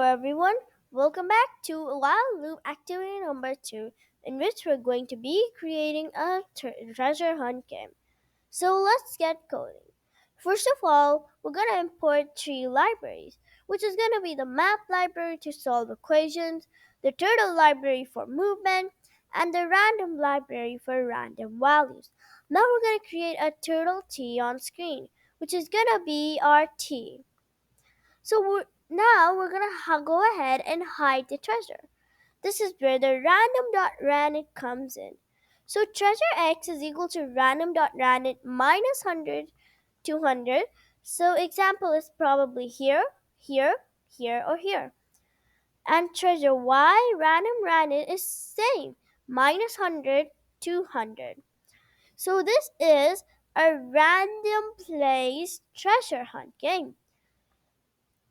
everyone. Welcome back to While Loop activity number 2, in which we're going to be creating a treasure hunt game. So let's get coding. First of all, we're going to import three libraries, which is going to be the map library to solve equations, the turtle library for movement, and the random library for random values. Now we're going to create a turtle T on screen, which is going to be our T. Now we're gonna go ahead and hide the treasure. This is where the random.ranit comes in. So treasure x is equal to random.ranit minus 100, 200. So example is probably here, here, here, or here. And treasure y random ranit is same, minus 100, 200. So this is a random place treasure hunt game.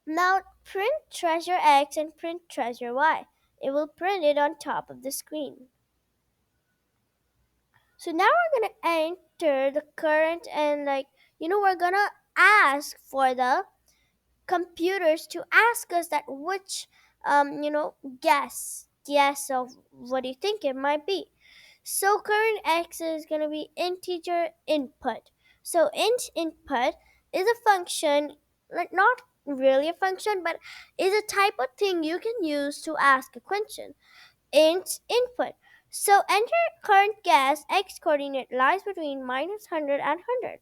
Now print treasure X and print treasure Y. It will print it on top of the screen. So now we're gonna enter the current and we're gonna ask for the computers to ask us that which guess of what do you think it might be. So current x is going to be integer input. So int input is a function, like not really a function, but is a type of thing you can use to ask a question. Int input. So enter current guess. X coordinate lies between minus 100 and 100.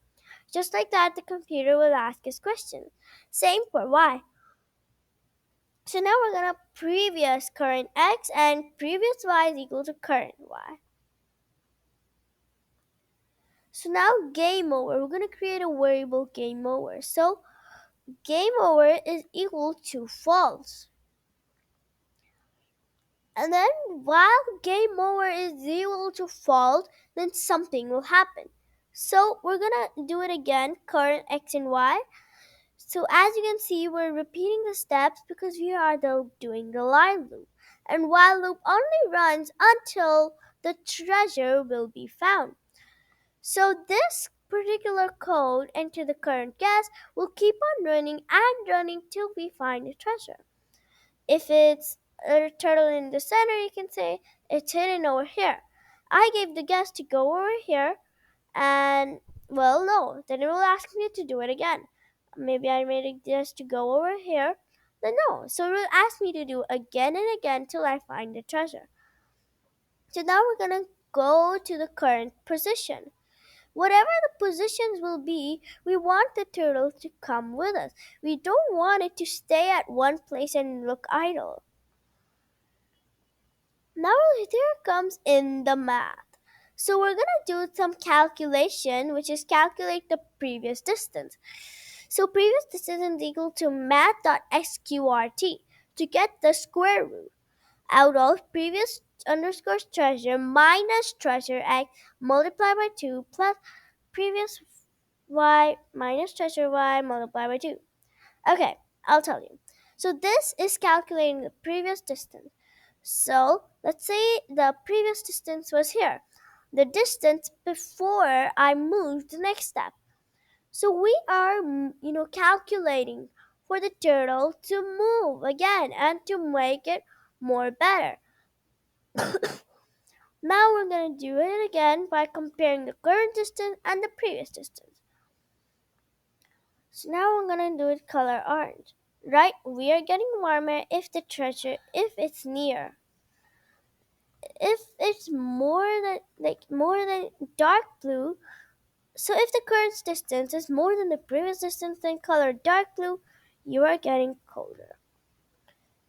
Just like that, the computer will ask us questions. Same for y. So now we're gonna previous current x and previous y is equal to current y. So now game over. We're gonna create a variable game over. So game over is equal to false. And then while game over is equal to false, then something will happen. So we're gonna do it again, current x and y. So as you can see, we're repeating the steps because we are doing the while loop. And while loop only runs until the treasure will be found. So this particular code into the current guess will keep on running and running till we find the treasure. If it's a turtle in the center, you can say it's hidden over here. I gave the guess to go over here, and well, no, then it will ask me to do it again. Maybe I made it just to go over here, then no. So it will ask me to do again and again till I find the treasure. So now we're gonna go to the current position. Whatever the positions will be, we want the turtle to come with us. We don't want it to stay at one place and look idle. Now here comes in the math. So we're going to do some calculation, which is calculate the previous distance. So previous distance is equal to math.sqrt to get the square root out of previous underscore treasure minus treasure x multiplied by 2 plus previous y minus treasure y multiplied by 2. Okay, I'll tell you. So this is calculating the previous distance. So let's say the previous distance was here. The distance before I moved the next step. So we are, calculating for the turtle to move again and to make it more better. Now we're going to do it again by comparing the current distance and the previous distance. So now we're going to do it color orange. Right, we are getting warmer if it's near. If it's more than dark blue, so if the current distance is more than the previous distance, then color dark blue, you are getting colder.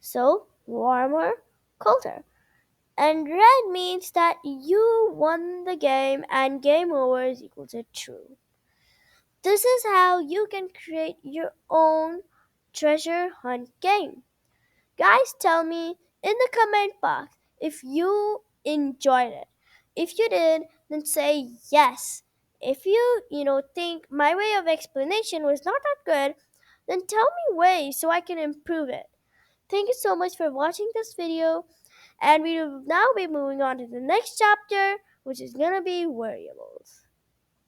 So warmer, colder. And red means that you won the game and game over is equal to true. This is how you can create your own treasure hunt game. Guys, tell me in the comment box if you enjoyed it. If you did, then say yes. If you think my way of explanation was not that good, then tell me ways so I can improve it. Thank you so much for watching this video, and we will now be moving on to the next chapter, which is gonna be variables.